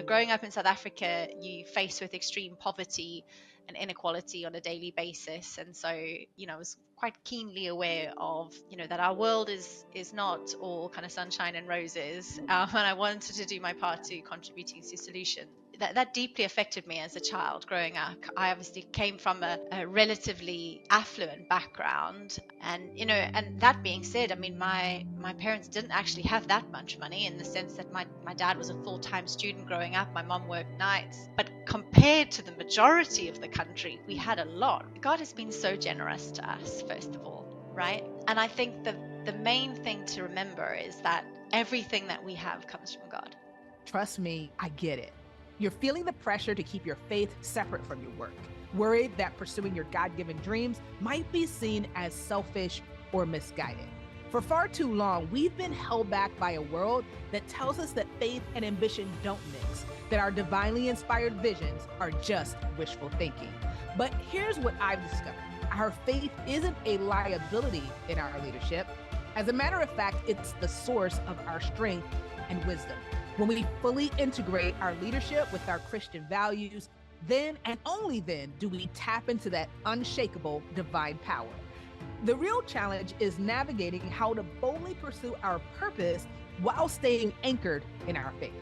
growing up in South Africa, you face with extreme poverty and inequality on a daily basis. And so, I was quite keenly aware of, that our world is not all kind of sunshine and roses. And I wanted to do my part to contributing to solution. That deeply affected me as a child growing up. I obviously came from a relatively affluent background, and that being said, I mean, my parents didn't actually have that much money, in the sense that my dad was a full-time student growing up, my mom worked nights, but compared to the majority of the country, we had a lot. God has been so generous to us, first of all, right? And I think the main thing to remember is that everything that we have comes from God. Trust me, I get it. You're feeling the pressure to keep your faith separate from your work, worried that pursuing your God-given dreams might be seen as selfish or misguided. For far too long, we've been held back by a world that tells us that faith and ambition don't mix, that our divinely inspired visions are just wishful thinking. But here's what I've discovered. Our faith isn't a liability in our leadership. As a matter of fact, it's the source of our strength and wisdom. When we fully integrate our leadership with our Christian values, then and only then do we tap into that unshakable divine power. The real challenge is navigating how to boldly pursue our purpose while staying anchored in our faith.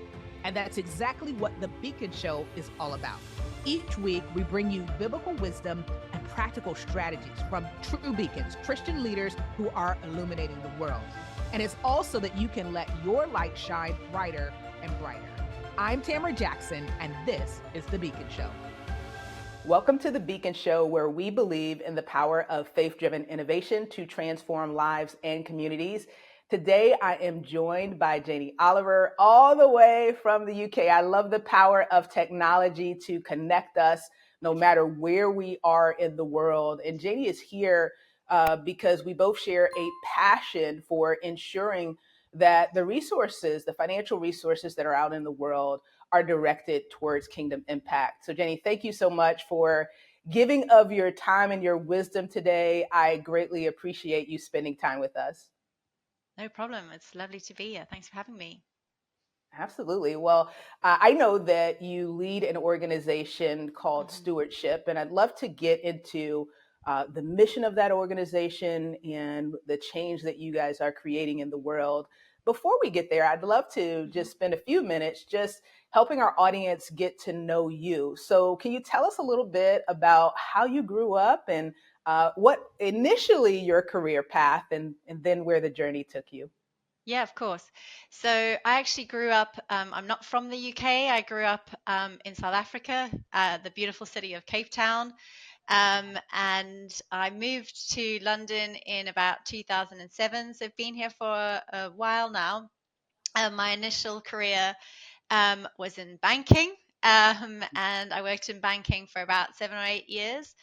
And that's exactly what the Beacon Show is all about. Each week, we bring you biblical wisdom and practical strategies from true beacons, Christian leaders who are illuminating the world. And it's also that you can let your light shine brighter and brighter. I'm Tamara Jackson, and this is The Beacon Show. Welcome to The Beacon Show, where we believe in the power of faith-driven innovation to transform lives and communities. Today, I am joined by Janie Oliver, all the way from the UK. I love the power of technology to connect us no matter where we are in the world. And Janie is here because we both share a passion for ensuring that the resources, the financial resources that are out in the world, are directed towards kingdom impact. So Janey, thank you so much for giving of your time and your wisdom today. I greatly appreciate you spending time with us. No problem. It's lovely to be here. Thanks for having me. Absolutely. Well, I know that you lead an organization called Stewardship, and I'd love to get into the mission of that organization and the change that you guys are creating in the world. Before we get there, I'd love to just spend a few minutes just helping our audience get to know you. So can you tell us a little bit about how you grew up and what initially your career path and then where the journey took you? Yeah, of course. So I actually grew up, I'm not from the UK. I grew up in South Africa, the beautiful city of Cape Town. And I moved to London in about 2007. So I've been here for a while now. My initial career was in banking. And I worked in banking for about 7 or 8 years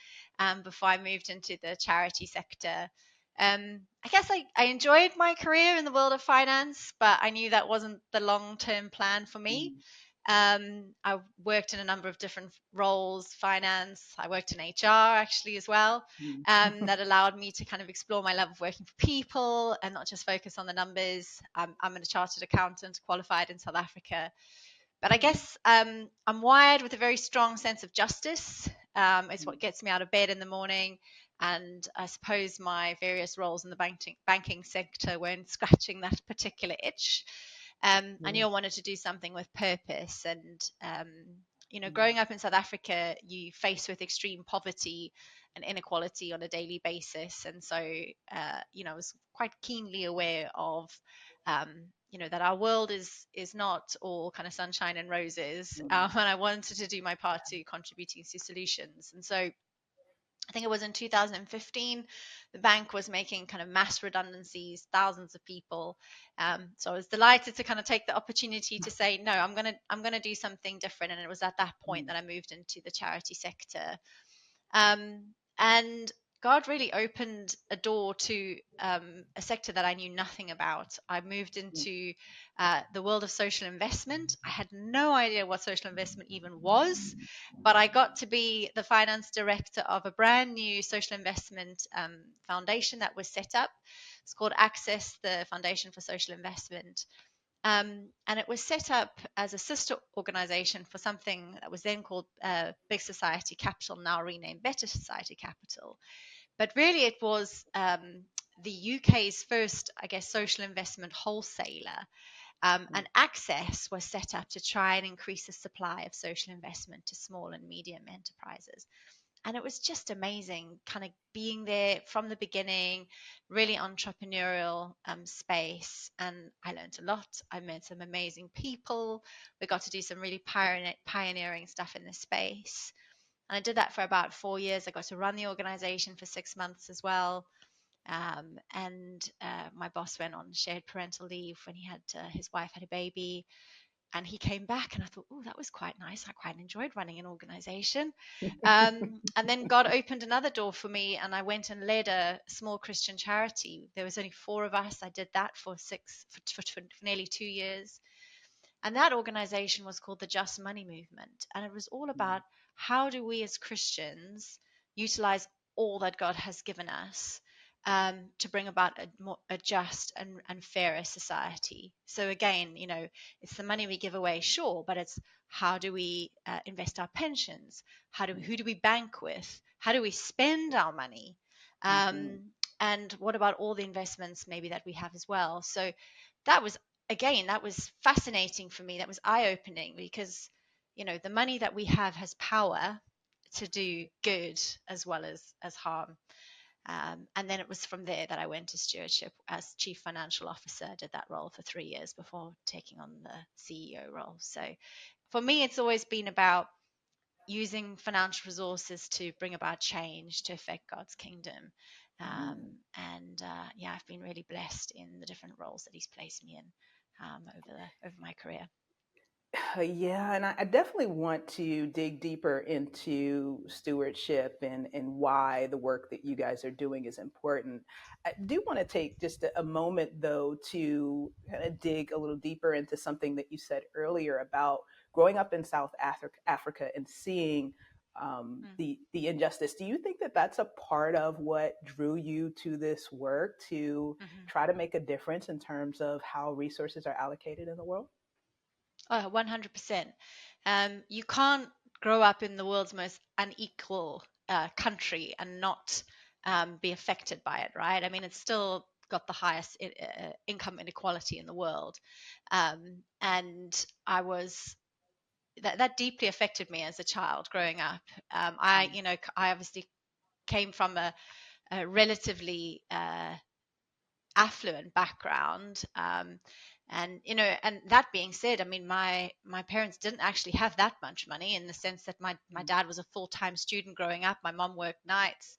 before I moved into the charity sector. I guess I enjoyed my career in the world of finance, but I knew that wasn't the long-term plan for me. I worked in a number of different roles, finance. I worked in HR actually as well. That allowed me to kind of explore my love of working for people and not just focus on the numbers. I'm a chartered accountant, qualified in South Africa. But I guess I'm wired with a very strong sense of justice. It's what gets me out of bed in the morning. And I suppose my various roles in the banking sector weren't scratching that particular itch. I knew I wanted to do something with purpose. And, growing up in South Africa, you face with extreme poverty and inequality on a daily basis. And so, I was quite keenly aware of that our world is not all kind of sunshine and roses, and I wanted to do my part to contributing to solutions. And so I think it was in 2015, the bank was making kind of mass redundancies, thousands of people. So I was delighted to kind of take the opportunity to say, no, I'm gonna do something different. And it was at that point that I moved into the charity sector. And God really opened a door to a sector that I knew nothing about. I moved into the world of social investment. I had no idea what social investment even was, but I got to be the finance director of a brand new social investment foundation that was set up. It's called Access, the Foundation for Social Investment. And it was set up as a sister organization for something that was then called Big Society Capital, now renamed Better Society Capital. But really, it was the UK's first, I guess, social investment wholesaler. And Access was set up to try and increase the supply of social investment to small and medium enterprises. And it was just amazing kind of being there from the beginning, really entrepreneurial space. And I learned a lot. I met some amazing people. We got to do some really pioneering stuff in this space. And I did that for about 4 years. I got to run the organization for 6 months as well. And my boss went on shared parental leave when his wife had a baby. And he came back, and I thought, oh, that was quite nice. I quite enjoyed running an organization. And then God opened another door for me, and I went and led a small Christian charity. There was only 4 of us. I did that for nearly 2 years. And that organization was called the Just Money Movement. And it was all about how do we as Christians utilize all that God has given us to bring about a just and fairer society. So again, it's the money we give away, sure, but it's how do we invest our pensions? Who do we bank with? How do we spend our money? And what about all the investments maybe that we have as well? So that was fascinating for me. That was eye-opening because, the money that we have has power to do good as well as harm. And then it was from there that I went to Stewardship as Chief Financial Officer. I did that role for 3 years before taking on the CEO role. So for me, it's always been about using financial resources to bring about change, to affect God's kingdom. I've been really blessed in the different roles that He's placed me in over my career. Yeah, and I definitely want to dig deeper into stewardship and why the work that you guys are doing is important. I do want to take just a moment, though, to kind of dig a little deeper into something that you said earlier about growing up in South Africa and seeing the injustice. Do you think that that's a part of what drew you to this work to try to make a difference in terms of how resources are allocated in the world? Oh, 100%. You can't grow up in the world's most unequal country and not be affected by it, right? I mean, it's still got the highest income inequality in the world. And that deeply affected me as a child growing up. I obviously came from a relatively affluent background. And that being said, I mean, my parents didn't actually have that much money, in the sense that my dad was a full-time student growing up. My mom worked nights,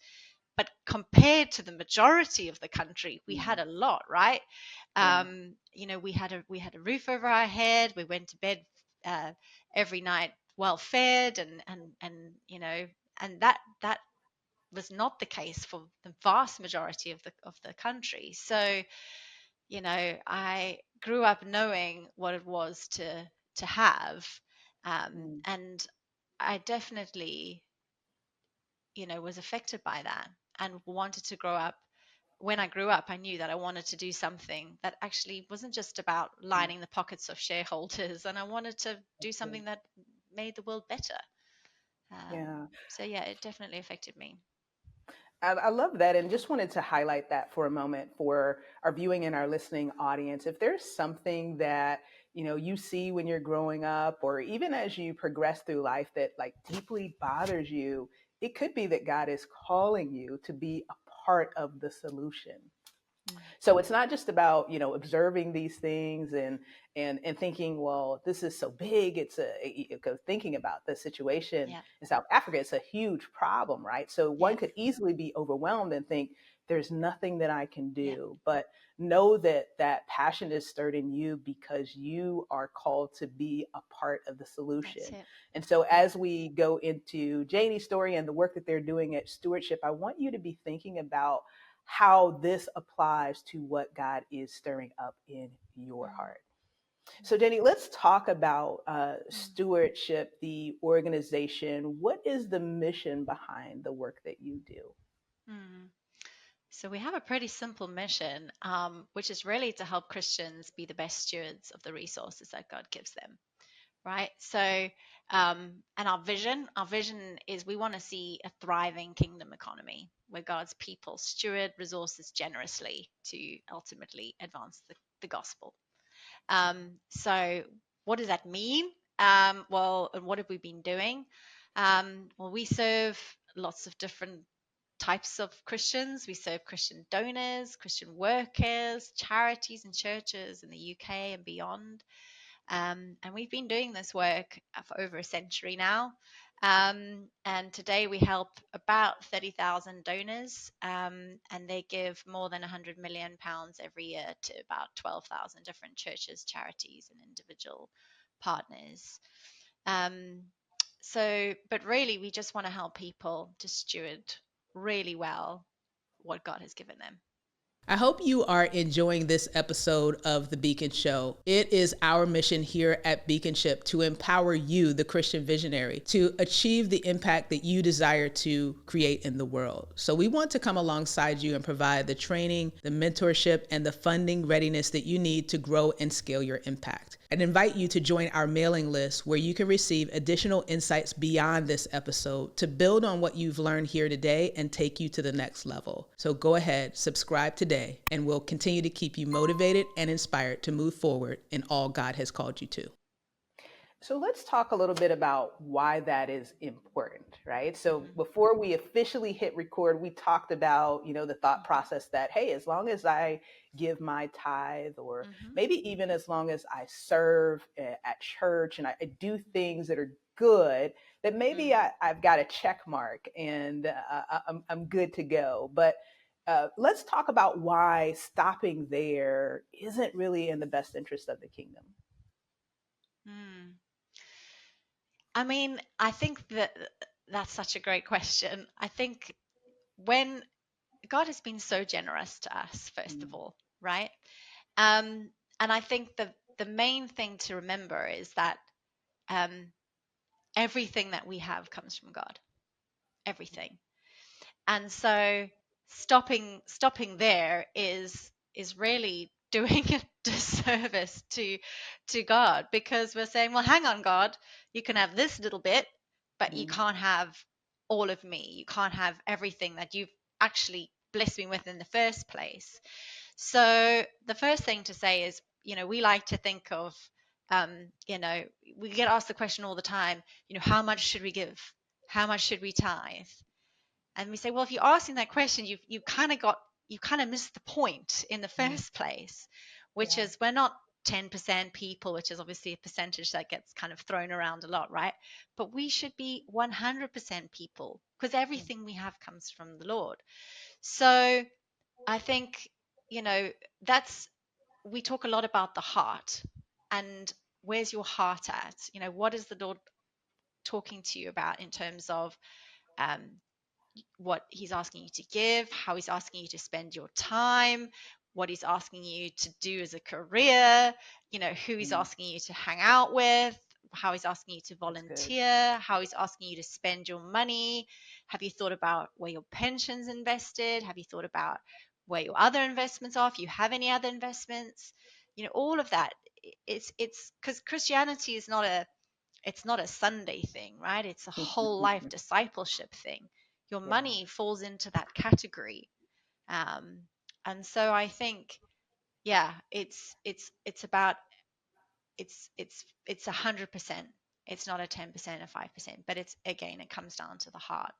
but compared to the majority of the country, we had a lot, right? We had a roof over our head. We went to bed every night well fed, and that was not the case for the vast majority of the country. So I grew up knowing what it was to have, and I definitely, was affected by that and wanted to grow up. When I grew up, I knew that I wanted to do something that actually wasn't just about lining the pockets of shareholders, and I wanted to do something that made the world better. So yeah, it definitely affected me. I love that, and just wanted to highlight that for a moment for our viewing and our listening audience. If there's something that you see when you're growing up, or even as you progress through life, that like deeply bothers you, it could be that God is calling you to be a part of the solution. So it's not just about observing these things and thinking, well, this is so big. Because thinking about the situation in South Africa, it's a huge problem, right? So one could easily be overwhelmed and think there's nothing that I can do. But know that that passion is stirred in you because you are called to be a part of the solution. And so as we go into Janie's story and the work that they're doing at Stewardship, I want you to be thinking about how this applies to what God is stirring up in your heart. So, Janey, let's talk about Stewardship, the organization. What is the mission behind the work that you do? So we have a pretty simple mission, which is really to help Christians be the best stewards of the resources that God gives them, right? So, and our vision is we want to see a thriving kingdom economy where God's people steward resources generously to ultimately advance the gospel. So what does that mean? Well, and what have we been doing? Well, we serve lots of different types of Christians. We serve Christian donors, Christian workers, charities and churches in the UK and beyond. And we've been doing this work for over a century now. And today we help about 30,000 donors, and they give more than £100 million every year to about 12,000 different churches, charities, and individual partners. But really, we just want to help people to steward really well what God has given them. I hope you are enjoying this episode of The Beacon Show. It is our mission here at BEACONSHIP to empower you, the Christian visionary, to achieve the impact that you desire to create in the world. So we want to come alongside you and provide the training, the mentorship, and the funding readiness that you need to grow and scale your impact. I'd invite you to join our mailing list where you can receive additional insights beyond this episode to build on what you've learned here today and take you to the next level. So go ahead, subscribe today, and we'll continue to keep you motivated and inspired to move forward in all God has called you to. So let's talk a little bit about why that is important, right? So before we officially hit record, we talked about, the thought process that, hey, as long as I give my tithe, or maybe even as long as I serve at church and I do things that are good, that maybe I've got a check mark and I'm good to go. But let's talk about why stopping there isn't really in the best interest of the kingdom. I mean, I think that that's such a great question. I think when God has been so generous to us, first of all, right? And I think the main thing to remember is that everything that we have comes from God, everything. And so stopping there is really doing a disservice to God, because we're saying, well, hang on, God, you can have this little bit, but you can't have all of me. You can't have everything that you've actually blessed me with in the first place. So the first thing to say is, we like to think of, we get asked the question all the time, how much should we give? How much should we tithe? And we say, well, if you're asking that question, you kind of missed the point in the first place, which is we're not 10% people, which is obviously a percentage that gets kind of thrown around a lot, right? But we should be 100% people, because everything we have comes from the Lord. So I think, we talk a lot about the heart, and where's your heart at? What is the Lord talking to you about in terms of what he's asking you to give, how he's asking you to spend your time, what he's asking you to do as a career, who he's asking you to hang out with, how he's asking you to volunteer, how he's asking you to spend your money. Have you thought about where your pension's invested? Have you thought about where your other investments are, if you have any other investments? All of that. It's because Christianity is not a Sunday thing, right? It's a whole life discipleship thing. Your money falls into that category. And so I think, it's about, it's 100%. It's not a 10% or 5%, but it comes down to the heart.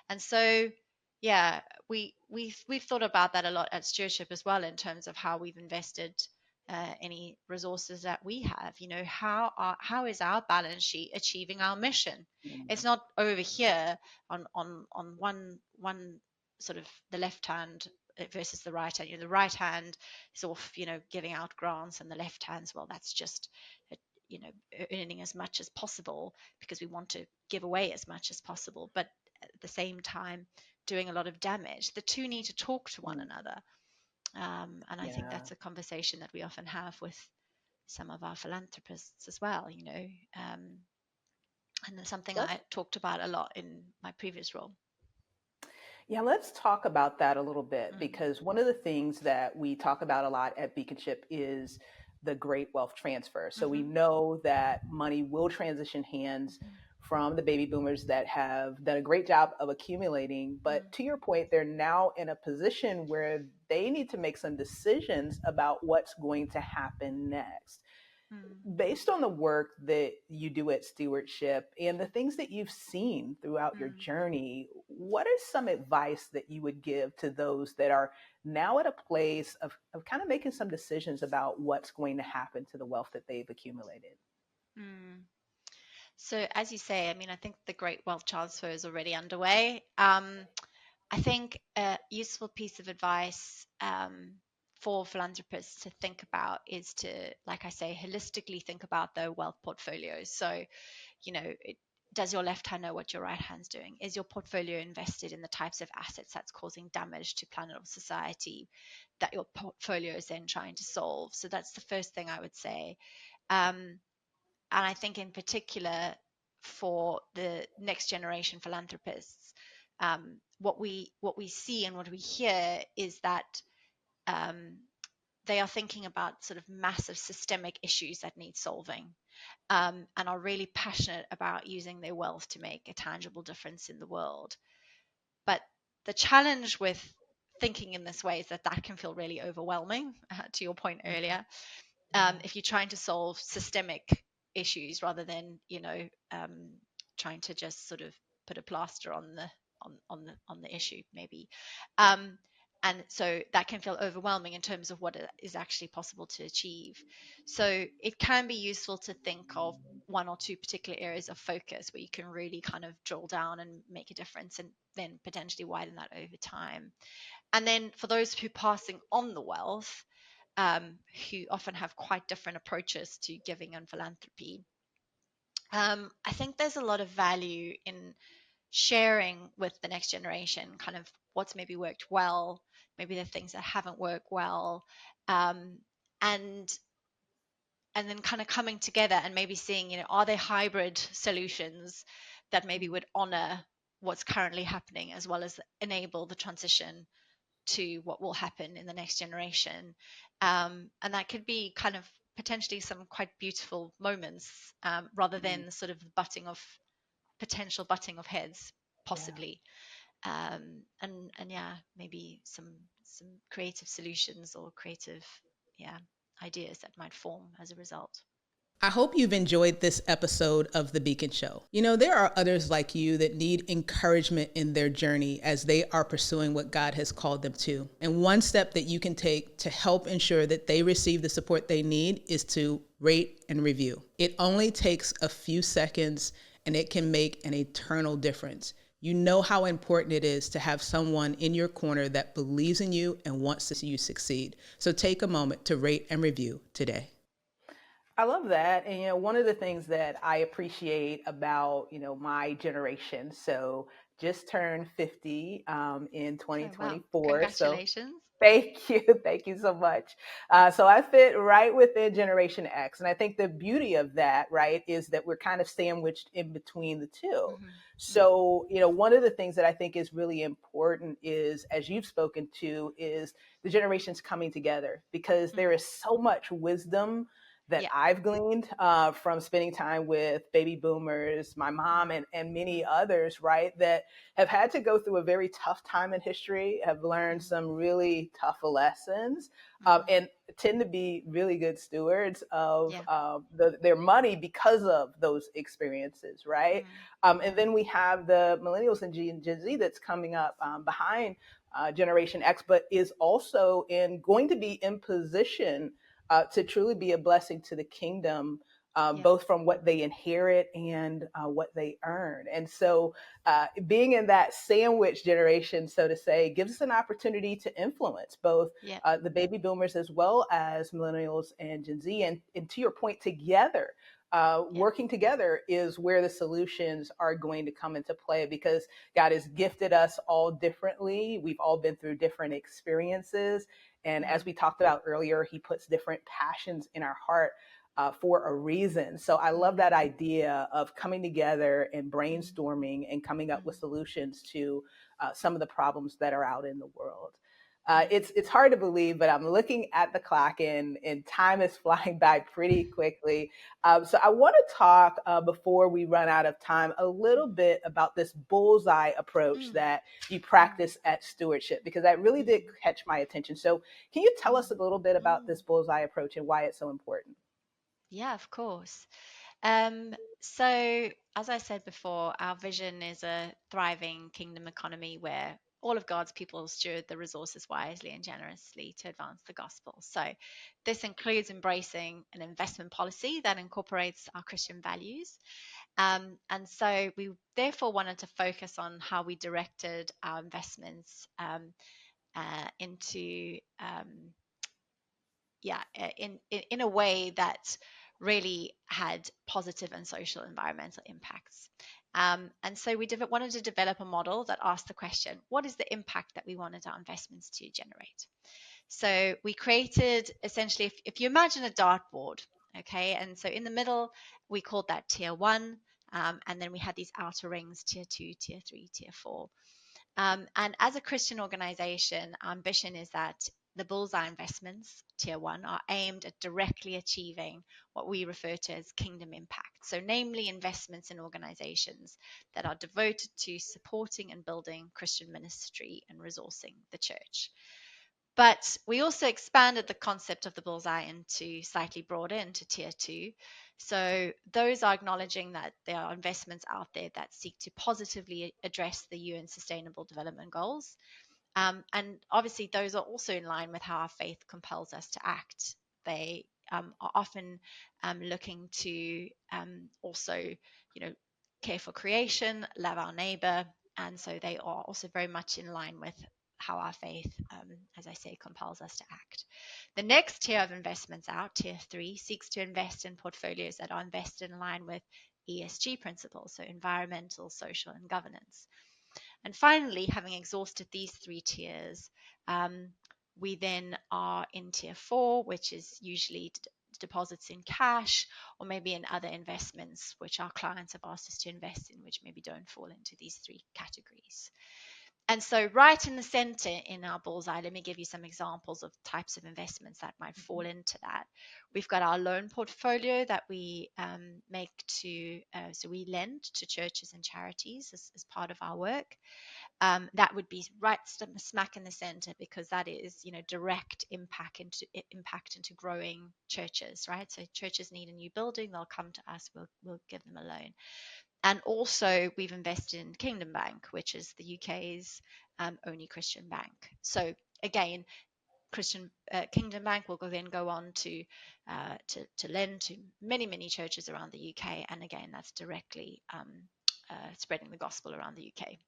And so, we've thought about that a lot at Stewardship as well, in terms of how we've invested any resources that we have. How is our balance sheet achieving our mission? It's not over here on one sort of the left hand versus the right hand. The right hand is off, giving out grants, and the left hand's, well, that's just earning as much as possible because we want to give away as much as possible, but at the same time doing a lot of damage. The two need to talk to one another. And I think that's a conversation that we often have with some of our philanthropists as well, and it's something I talked about a lot in my previous role. Yeah, let's talk about that a little bit Mm, because one of the things that we talk about a lot at BEACONSHIP is the great wealth transfer. So we mm-hmm, know that money will transition hands from the baby boomers that have done a great job of accumulating. mm, But to your point, they're now in a position where they need to make some decisions about what's going to happen next. mm, Based on the work that you do at Stewardship and the things that you've seen throughout your mm. journey, what is some advice that you would give to those that are now at a place of kind of making some decisions about what's going to happen to the wealth that they've accumulated? Mm. So, as you say, I mean, I think the great wealth transfer is already underway. I think a useful piece of advice for philanthropists to think about is to, like I say, holistically think about their wealth portfolios. So, does your left hand know what your right hand's doing? Is your portfolio invested in the types of assets that's causing damage to planet or society that your portfolio is then trying to solve? So that's the first thing I would say. Um, and I think in particular for the next generation philanthropists, what we see and what we hear is that um, they are thinking about sort of massive systemic issues that need solving, and are really passionate about using their wealth to make a tangible difference in the world. But the challenge with thinking in this way is that that can feel really overwhelming, to your point Mhm. earlier, Yeah. if you're trying to solve systemic issues rather than trying to just sort of put a plaster on the issue maybe. Um, and so that can feel overwhelming in terms of what is actually possible to achieve. So it can be useful to think of one or two particular areas of focus where you can really kind of drill down and make a difference, and then potentially widen that over time. And then for those who are passing on the wealth, who often have quite different approaches to giving and philanthropy, I think there's a lot of value in sharing with the next generation kind of what's maybe worked well, maybe the things that haven't worked well, um, and and then kind of coming together and maybe seeing, are there hybrid solutions that maybe would honor what's currently happening as well as enable the transition to what will happen in the next generation. And that could be kind of potentially some quite beautiful moments, rather Mm. than sort of potential butting of heads, Yeah. possibly. And yeah, maybe some creative solutions or creative, yeah, ideas that might form as a result. I hope you've enjoyed this episode of The Beacon Show. You know, there are others like you that need encouragement in their journey as they are pursuing what God has called them to. And one step that you can take to help ensure that they receive the support they need is to rate and review. It only takes a few seconds and it can make an eternal difference. You know how important it is to have someone in your corner that believes in you and wants to see you succeed. So take a moment to rate and review today. I love that. And, one of the things that I appreciate about, my generation, so just turned 50 in Oh, wow. 2024. So Congratulations. thank you. Thank you so much. So I fit right within Generation X. And I think the beauty of that, right, is that we're kind of sandwiched in between the two. Mm-hmm. Mm. So, one of the things that I think is really important is, as you've spoken to, is the generations coming together because there Mm. is so much wisdom that Yeah. I've gleaned from spending time with baby boomers, my mom, Mm. and many Mm. others, right, that have had to go through a very tough time in history, have learned Mm. some really tough lessons, Mm-hmm. and tend to be really good stewards of Yeah. their money because of those experiences, right? Mm. And then we have the millennials and Gen Z that's coming up behind Generation X, but is also going to be in position to truly be a blessing to the kingdom, Yeah. both from what they inherit and what they earn. And so, being in that sandwich generation, so to say, gives us an opportunity to influence both Yeah. the baby boomers as well as millennials and Gen Z. And to your point, together. Yeah. Working together is where the solutions are going to come into play because God has gifted us all differently. We've all been through different experiences. And as Mm. we talked about earlier, he puts different passions in our heart. for a reason. So I love that idea of coming together and brainstorming and coming up with solutions to some of the problems that are out in the world. It's hard to believe, but I'm looking at the clock and time is flying by pretty quickly. So I want to talk before we run out of time a little bit about this bullseye approach that you practice at Stewardship, because that really did catch my attention. So can you tell us a little bit about this bullseye approach and why it's so important? Yeah, of course. So, as I said before, our vision is a thriving kingdom economy where all of God's people steward the resources wisely and generously to advance the gospel. So, this includes embracing an investment policy that incorporates our Christian values. And so, we therefore wanted to focus on how we directed our investments into in a way that really had positive and social environmental impacts. And so we wanted to develop a model that asked the question, what is the impact that we wanted our investments to generate? So we created essentially, if you imagine a dartboard, okay, and so in the middle, we called that tier one, and then we had these outer rings, tier two, tier three, tier four. And as a Christian organization, our ambition is that the bullseye investments, tier one, are aimed at directly achieving what we refer to as kingdom impact. So, namely, investments in organizations that are devoted to supporting and building Christian ministry and resourcing the church. But we also expanded the concept of the bullseye into slightly broader, into tier two. So those are acknowledging that there are investments out there that seek to positively address the UN Sustainable Development Goals. And obviously, those are also in line with how our faith compels us to act. They are often looking to also, care for creation, love our neighbor, and so they are also very much in line with how our faith, as I say, compels us to act. The next tier of investments out, tier three, seeks to invest in portfolios that are invested in line with ESG principles, so environmental, social, and governance. And finally, having exhausted these three tiers, we then are in tier four, which is usually deposits in cash or maybe in other investments which our clients have asked us to invest in, which maybe don't fall into these three categories. And so, right in the center in our bullseye, let me give you some examples of types of investments that might fall into that. We've got our loan portfolio that we make to, so we lend to churches and charities as part of our work. That would be right smack in the center, because that is, direct impact into growing churches, right? So churches need a new building, they'll come to us, we'll give them a loan. And also, we've invested in Kingdom Bank, which is the UK's only Christian bank. So again, Kingdom Bank will then go on to lend to many churches around the UK, and again, that's directly spreading the gospel around the UK.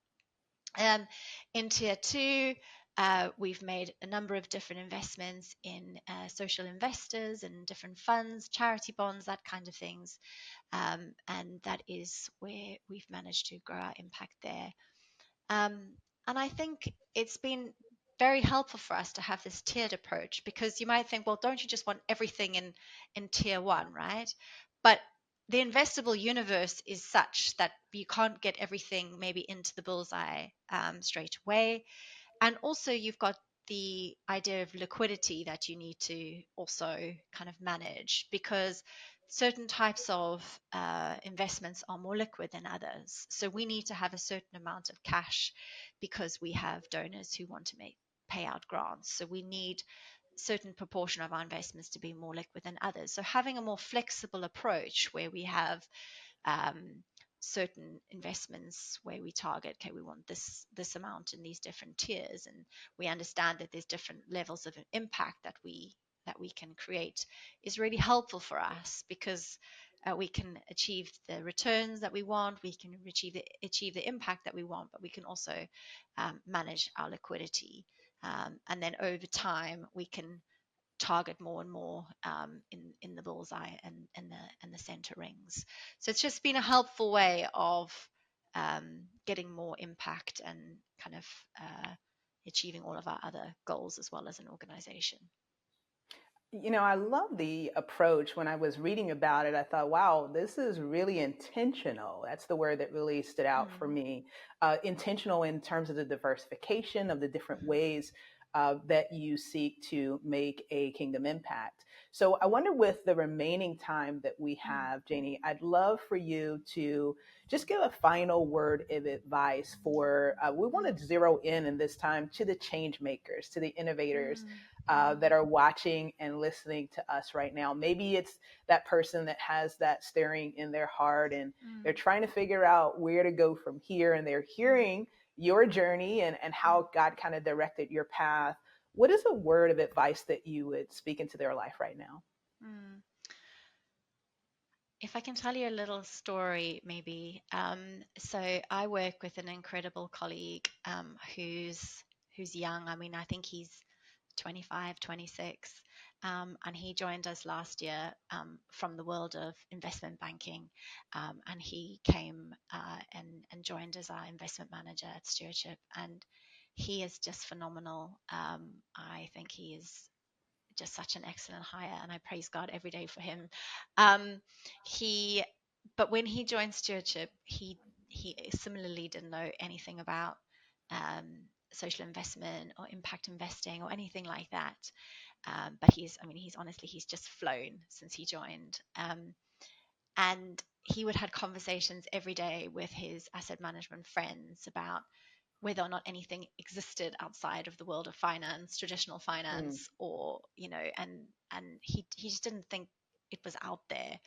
In tier two, we've made a number of different investments in social investors and different funds, charity bonds, that kind of things. And that is where we've managed to grow our impact there. And I think it's been very helpful for us to have this tiered approach, because you might think, well, don't you just want everything in tier one, right? But the investable universe is such that you can't get everything maybe into the bullseye straight away. And also, you've got the idea of liquidity that you need to also kind of manage, because certain types of investments are more liquid than others. So we need to have a certain amount of cash because we have donors who want to pay out grants. So we need certain proportion of our investments to be more liquid than others. So having a more flexible approach where we have certain investments where we target, okay, we want this amount in these different tiers, and we understand that there's different levels of impact that we can create, is really helpful for us, because we can achieve the returns that we want, we can achieve the impact that we want, but we can also manage our liquidity, and then over time we can target more and more in the bullseye and the center rings. So it's just been a helpful way of getting more impact and kind of achieving all of our other goals as well as an organization. I love the approach. When I was reading about it, I thought, wow, this is really intentional. That's the word that really stood out for Mm, me. Intentional in terms of the diversification of the different mm, ways that you seek to make a kingdom impact. So I mm, wonder, with the remaining time that we mm, have, Janie, I'd love for you to just give a final word of advice for, we want mm, to zero in this time to the change makers, to the innovators mm, that mm, are watching and listening to us right now. Maybe it's that person that has that stirring in their heart and they're mm, trying to figure out where to go from here, and they're mm, hearing your journey and mm, how God kind of directed your path. What is a word of advice that you would speak into their life right now? mm. If I can tell you a little story, maybe. So I work with an incredible colleague who's young. I mean, I think he's 25, 26, and he joined us last year from the world of investment banking, and he came and joined as our investment manager at Stewardship, and he is just phenomenal. I think he is just such an excellent hire, and I praise God every day for him. Um, he, but when he joined Stewardship, he similarly didn't know anything about social investment or impact investing or anything like that. But he's just flown since he joined. And he would have conversations every day with his asset management friends about whether or not anything existed outside of the world of finance, traditional Mm, finance, or and he just didn't think it was out there.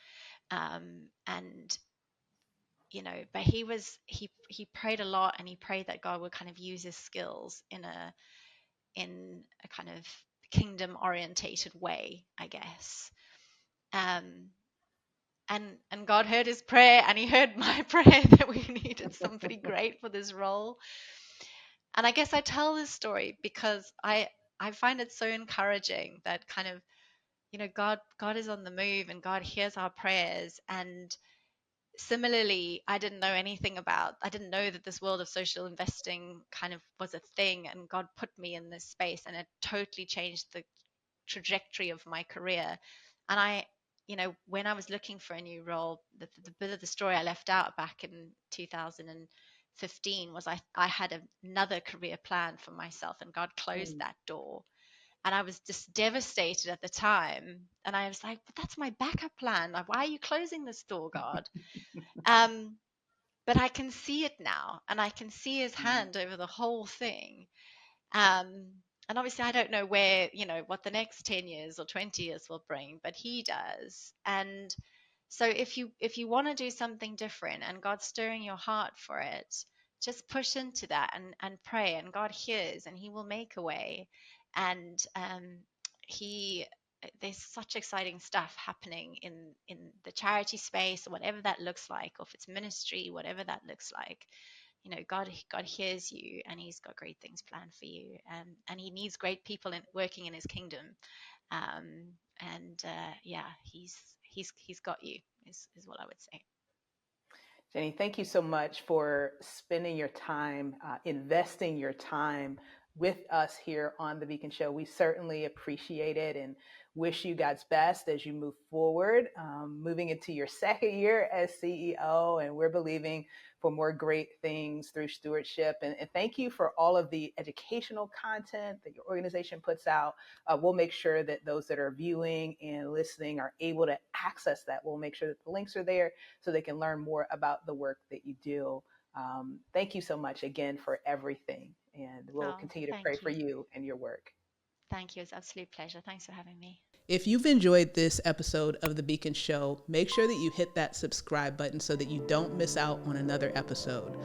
And but he prayed a lot, and he prayed that God would kind of use his skills in a kind of kingdom orientated way, I guess. Um, and God heard his prayer, and he heard my prayer that we needed somebody great for this role. And I guess I tell this story because I find it so encouraging that kind of God is on the move, and God hears our prayers. And similarly, I didn't know that this world of social investing kind of was a thing, and God put me in this space, and it totally changed the trajectory of my career. And when I was looking for a new role, the bit of the story I left out back in 2015 was I had another career plan for myself, and God closed mm, that door. And I was just devastated at the time. And I was like, but that's my backup plan. Like, why are you closing this door, God? Um, but I can see it now, and I can see his mm, hand over the whole thing. Um, and obviously, I don't know what the next 10 years or 20 years will bring, but he does. And so if you want to do something different and God's stirring your heart for it, just push into that and pray, and God hears, and he will make a way. And he there's such exciting stuff happening in the charity space, or whatever that looks like, or if it's ministry, whatever that looks like. God hears you, and he's got great things planned for you, and he needs great people working in his kingdom. um, and yeah, he's got you, is what I would say. Jenny, thank you so much for spending your time, investing your time with us here on the Beacon Show. We certainly appreciate it and wish you God's best as you move forward, moving into your second year as CEO. And we're believing for more great things through stewardship. And thank you for all of the educational content that your organization puts out. We'll make sure that those that are viewing and listening are able to access that. We'll make sure that the links are there so they can learn more about the work that you do. Thank you so much again for everything. And we'll Oh, continue to pray thank for you. you and your work. Thank you. It's an absolute pleasure. Thanks for having me. If you've enjoyed this episode of The Beacon Show, make sure that you hit that subscribe button so that you don't miss out on another episode.